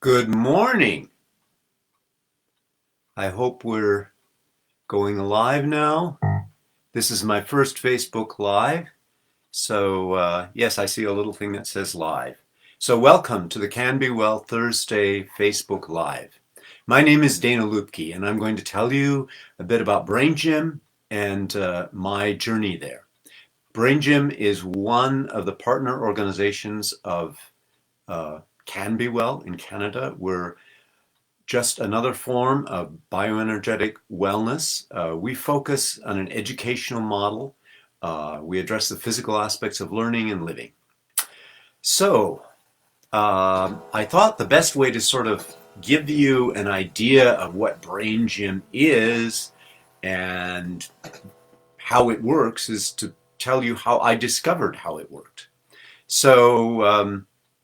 Good morning. I hope we're going live now. This is my first Facebook Live. So, yes, I see a little thing that says live. So, welcome to the Can Be Well Thursday Facebook Live. My name is Dana Lupke, and I'm going to tell you a bit about Brain Gym and my journey there. Brain Gym is one of the partner organizations of Can Be Well in Canada. We're just another form of bioenergetic wellness. We focus on an educational model. We address the physical aspects of learning and living. So, I thought the best way to sort of give you an idea of what Brain Gym is and how it works is to tell you how I discovered how it worked. So,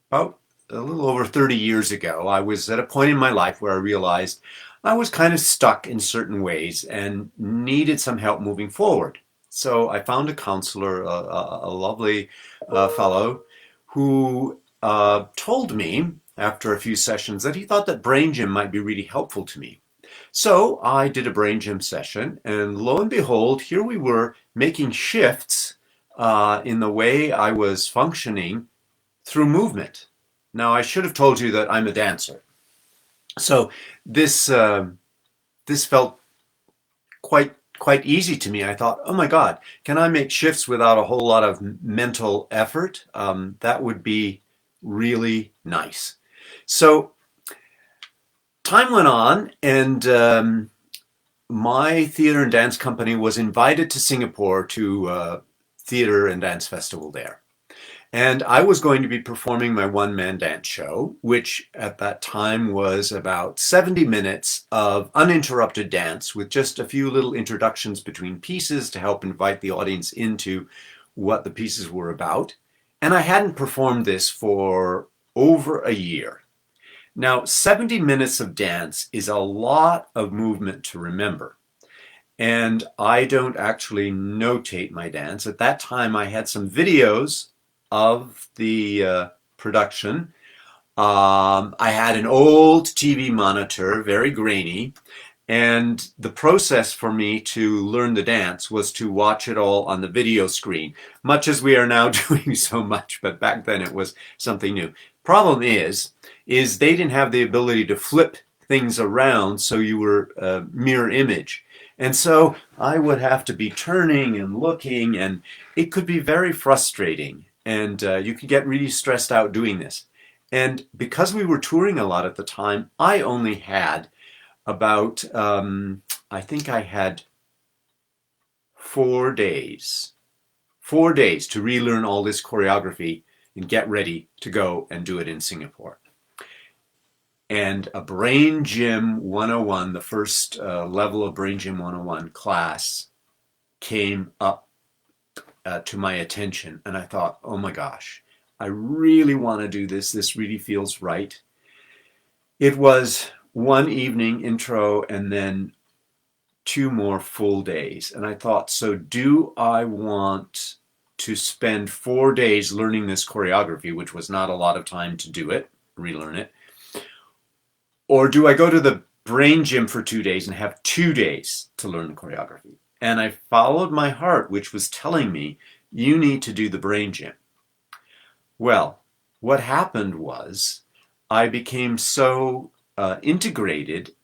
about a little over 30 years ago, I was at a point in my life where I realized I was kind of stuck in certain ways and needed some help moving forward. So I found a counselor, a lovely fellow, who told me after a few sessions that he thought that Brain Gym might be really helpful to me. So I did a Brain Gym session, and lo and behold, here we were making shifts in the way I was functioning through movement. Now, I should have told you that I'm a dancer. So this felt quite easy to me. I thought, oh my God, can I make shifts without a whole lot of mental effort? That would be really nice. So time went on, and my theater and dance company was invited to Singapore to theater and dance festival there. And I was going to be performing my one-man dance show, which at that time was about 70 minutes of uninterrupted dance with just a few little introductions between pieces to help invite the audience into what the pieces were about. And I hadn't performed this for over a year. Now, 70 minutes of dance is a lot of movement to remember. And I don't actually notate my dance. At that time, I had some videos of the production. I had an old TV monitor, very grainy, and the process for me to learn the dance was to watch it all on the video screen, much as we are now doing so much, but back then it was something new. Problem is they didn't have the ability to flip things around so you were a mirror image. And so I would have to be turning and looking, and it could be very frustrating. And you could get really stressed out doing this. And because we were touring a lot at the time, I only had about, I think I had 4 days, 4 days to relearn all this choreography and get ready to go and do it in Singapore. And a Brain Gym 101, the first level of Brain Gym 101 class came up to my attention, and I thought, oh my gosh, I really want to do this. This really feels right. It was one evening intro and then 2 more full days. And I thought, so do I want to spend 4 days learning this choreography, which was not a lot of time to do it, relearn it, or do I go to the Brain Gym for 2 days and have 2 days to learn the choreography? And I followed my heart, which was telling me, you need to do the Brain Gym. Well, what happened was I became so integrated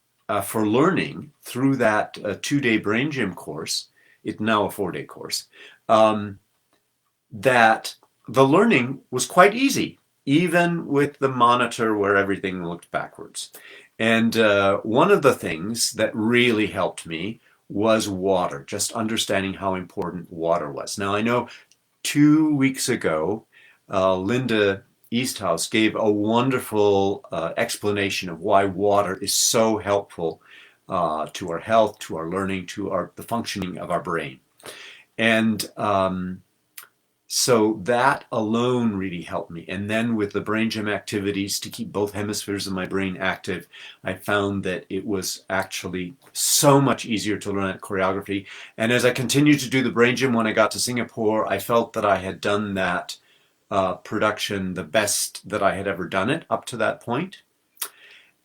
for learning through that 2-day Brain Gym course, it's now a 4-day course, that the learning was quite easy, even with the monitor where everything looked backwards. And one of the things that really helped me was water, just understanding how important water was. Now, I know 2 weeks ago, Linda Easthouse gave a wonderful explanation of why water is so helpful to our health, to our learning, to the functioning of our brain. And so that alone really helped me. And then with the Brain Gym activities to keep both hemispheres of my brain active, I found that it was actually so much easier to learn that choreography. And as I continued to do the Brain Gym when I got to Singapore, I felt that I had done that production the best that I had ever done it up to that point.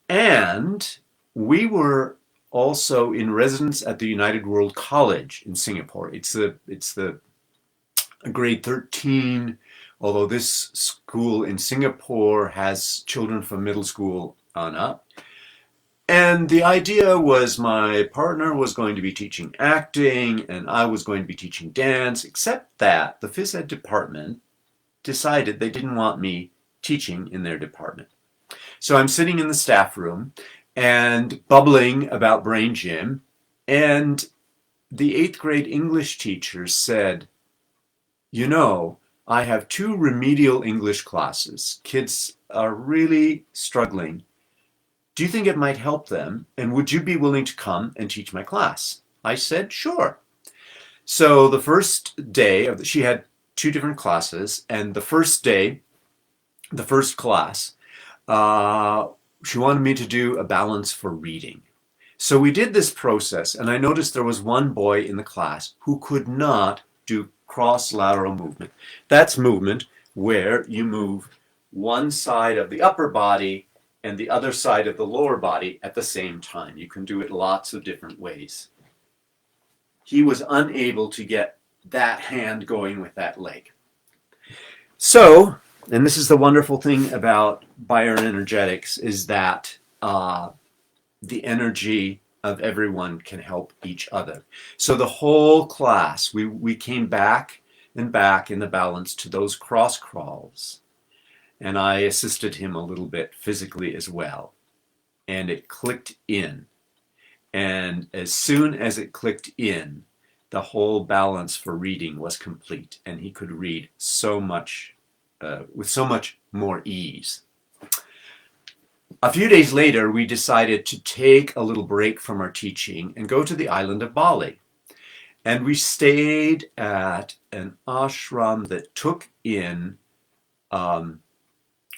And we were also in residence at the United World College in Singapore. It's the grade 13, although this school in Singapore has children from middle school on up. And the idea was my partner was going to be teaching acting and I was going to be teaching dance, except that the phys ed department decided they didn't want me teaching in their department. So I'm sitting in the staff room and bubbling about Brain Gym, and the 8th grade English teacher said, you know, I have 2 remedial English classes. Kids are really struggling. Do you think it might help them? And would you be willing to come and teach my class? I said, sure. So the first day, she had 2 different classes, and the first day, the first class, she wanted me to do a balance for reading. So we did this process, and I noticed there was one boy in the class who could not do cross-lateral movement. That's movement where you move one side of the upper body and the other side of the lower body at the same time. You can do it lots of different ways. He was unable to get that hand going with that leg. So, and this is the wonderful thing about bioenergetics, is that the energy of everyone can help each other. So the whole class, we came back and back in the balance to those cross crawls. And I assisted him a little bit physically as well. And it clicked in. And as soon as it clicked in, the whole balance for reading was complete. And he could read so much, with so much more ease. A few days later, we decided to take a little break from our teaching and go to the island of Bali. And we stayed at an ashram that took in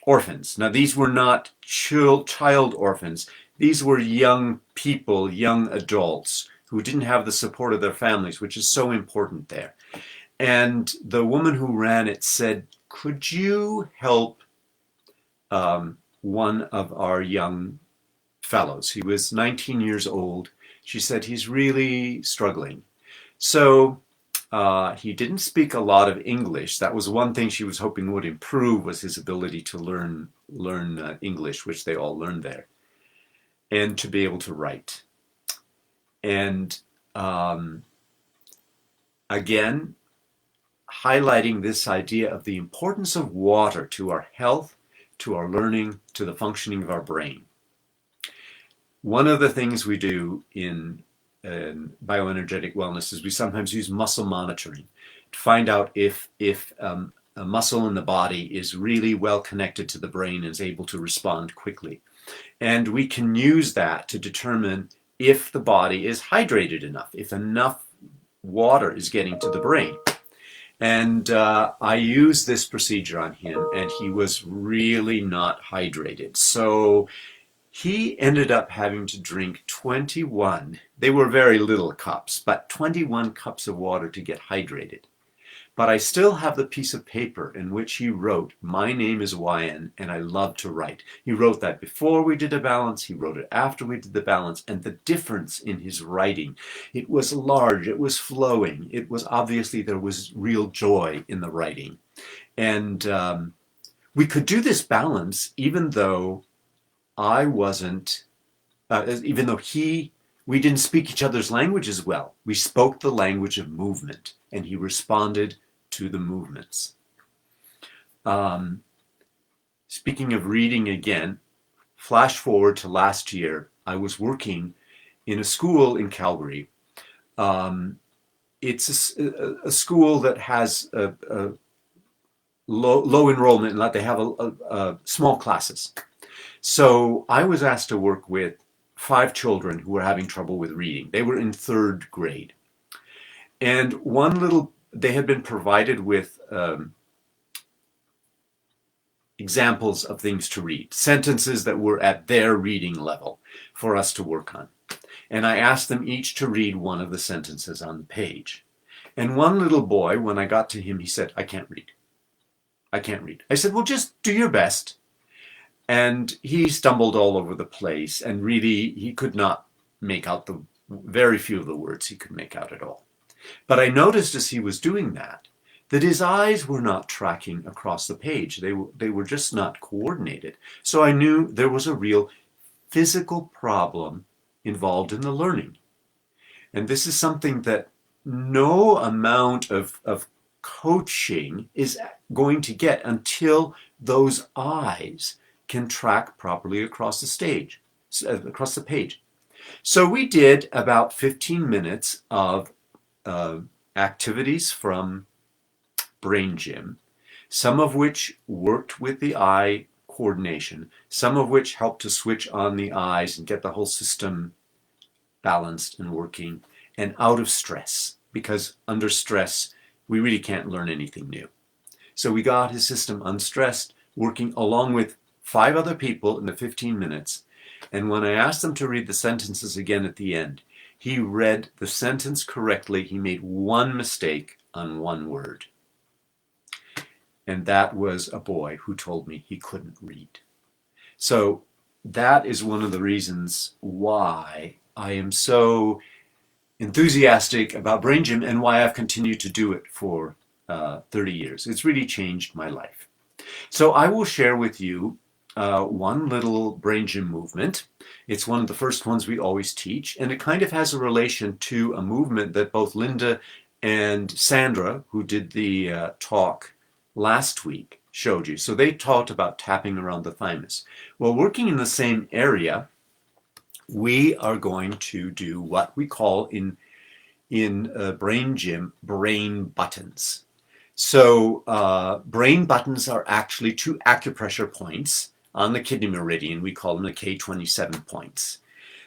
orphans. Now, these were not child orphans. These were young people, young adults who didn't have the support of their families, which is so important there. And the woman who ran it said, could you help one of our young fellows? He was 19 years old. She said, he's really struggling. So he didn't speak a lot of English. That was one thing she was hoping would improve, was his ability to learn English, which they all learned there, and to be able to write. And again, highlighting this idea of the importance of water to our health, to our learning, to the functioning of our brain. One of the things we do in bioenergetic wellness is we sometimes use muscle monitoring to find out if a muscle in the body is really well connected to the brain and is able to respond quickly. And we can use that to determine if the body is hydrated enough, if enough water is getting to the brain. And I used this procedure on him, and he was really not hydrated. So he ended up having to drink 21, they were very little cups, but 21 cups of water to get hydrated. But I still have the piece of paper in which he wrote, my name is YN and I love to write. He wrote that before we did a balance, he wrote it after we did the balance, and the difference in his writing, it was large, it was flowing, it was obviously there was real joy in the writing. And we could do this balance even though I wasn't, even though we didn't speak each other's languages well. We spoke the language of movement, and he responded to the movements. Speaking of reading again, flash forward to last year, I was working in a school in Calgary. It's a school that has a low enrollment, and that they have a small classes. So I was asked to work with 5 children who were having trouble with reading. They were in 3rd grade. And they had been provided with examples of things to read, sentences that were at their reading level for us to work on. And I asked them each to read one of the sentences on the page. And one little boy, when I got to him, he said, I can't read. I can't read. I said, well, just do your best. And he stumbled all over the place, and really he could not make out the very few of the words he could make out at all. But I noticed as he was doing that his eyes were not tracking across the page. They were just not coordinated. So I knew there was a real physical problem involved in the learning. And this is something that no amount of coaching is going to get until those eyes can track properly across the stage, across the page. So we did about 15 minutes of activities from Brain Gym, some of which worked with the eye coordination, some of which helped to switch on the eyes and get the whole system balanced and working and out of stress, because under stress we really can't learn anything new. So we got his system unstressed, working along with 5 other people in the 15 minutes. And when I asked them to read the sentences again at the end, he read the sentence correctly. He made one mistake on one word. And that was a boy who told me he couldn't read. So that is one of the reasons why I am so enthusiastic about Brain Gym and why I've continued to do it for 30 years. It's really changed my life. So I will share with you one little Brain Gym movement. It's one of the first ones we always teach, and it kind of has a relation to a movement that both Linda and Sandra, who did the talk last week, showed you. So they talked about tapping around the thymus. Well, working in the same area, we are going to do what we call in Brain Gym brain buttons. So brain buttons are actually 2 acupressure points on the kidney meridian. We call them the K27 points.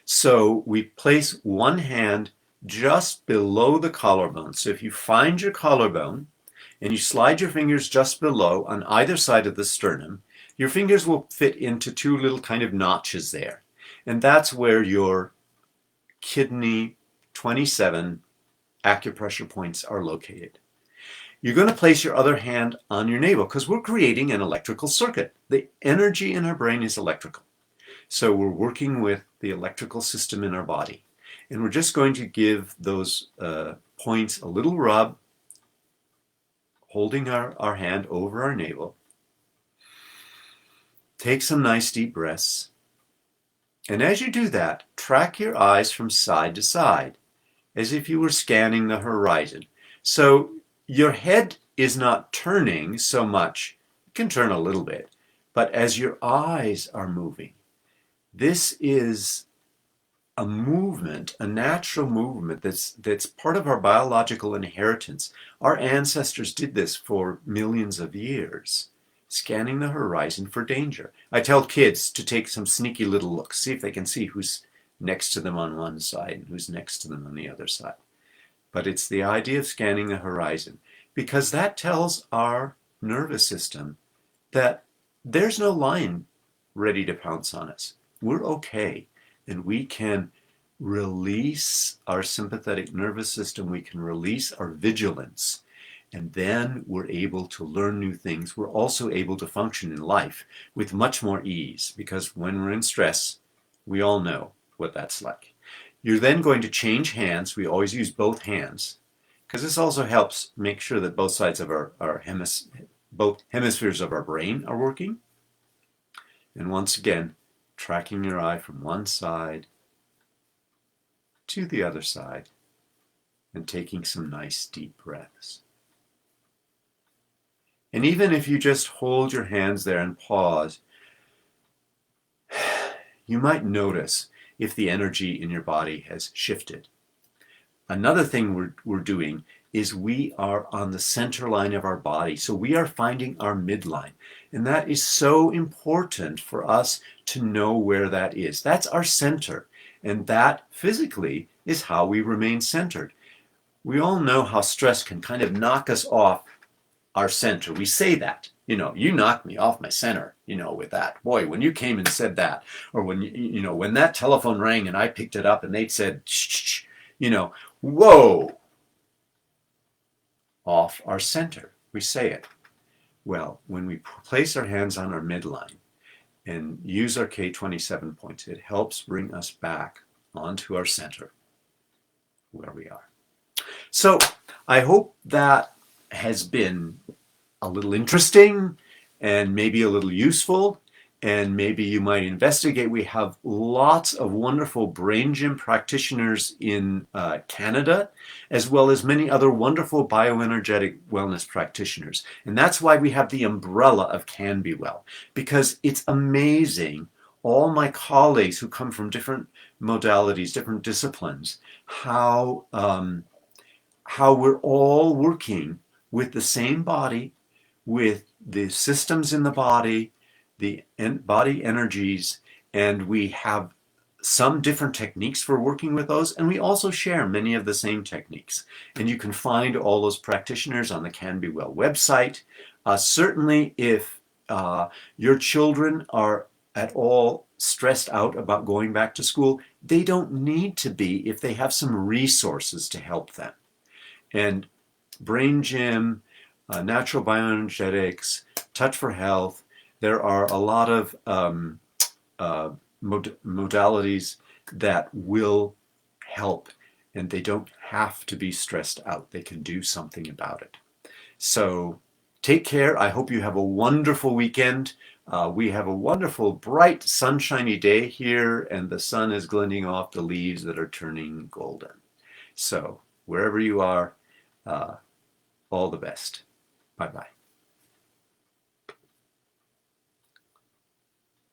So we place one hand just below the collarbone. So if you find your collarbone and you slide your fingers just below on either side of the sternum, your fingers will fit into 2 little kind of notches there. And that's where your kidney 27 acupressure points are located. You're going to place your other hand on your navel because we're creating an electrical circuit. The energy in our brain is electrical. So we're working with the electrical system in our body. And we're just going to give those points a little rub, holding our hand over our navel. Take some nice deep breaths. And as you do that, track your eyes from side to side, as if you were scanning the horizon. So your head is not turning so much. It can turn a little bit, but as your eyes are moving, this is a movement, a natural movement that's part of our biological inheritance. Our ancestors did this for millions of years, scanning the horizon for danger. I tell kids to take some sneaky little looks, see if they can see who's next to them on one side and who's next to them on the other side. But it's the idea of scanning the horizon, because that tells our nervous system that there's no lion ready to pounce on us. We're okay, and we can release our sympathetic nervous system. We can release our vigilance, and then we're able to learn new things. We're also able to function in life with much more ease, because when we're in stress, we all know what that's like. You're then going to change hands. We always use both hands, because this also helps make sure that both sides of both hemispheres of our brain are working. And once again, tracking your eye from one side to the other side and taking some nice deep breaths. And even if you just hold your hands there and pause, you might notice if the energy in your body has shifted. Another thing we're doing is we are on the center line of our body. So we are finding our midline. And that is so important for us to know where that is. That's our center. And that physically is how we remain centered. We all know how stress can kind of knock us off our center. We say that, you knocked me off my center, with that. Boy, when you came and said that, or when, when that telephone rang and I picked it up and they said, shh, whoa, off our center. We say it. Well, when we place our hands on our midline, and use our K27 points. It helps bring us back onto our center where we are. So I hope that has been a little interesting and maybe a little useful, and maybe you might investigate. We have lots of wonderful brain gym practitioners in Canada, as well as many other wonderful bioenergetic wellness practitioners. And that's why we have the umbrella of Can Be Well, because it's amazing, all my colleagues who come from different modalities, different disciplines, how we're all working with the same body, with the systems in the body, the body energies, and we have some different techniques for working with those, and we also share many of the same techniques. And you can find all those practitioners on the Can Be Well website. Certainly, if your children are at all stressed out about going back to school, they don't need to be if they have some resources to help them. And Brain Gym, Natural Bioenergetics, Touch for Health, there are a lot of modalities that will help, and they don't have to be stressed out. They can do something about it. So take care. I hope you have a wonderful weekend. We have a wonderful, bright, sunshiny day here, and the sun is glinting off the leaves that are turning golden. So wherever you are, all the best. Bye-bye.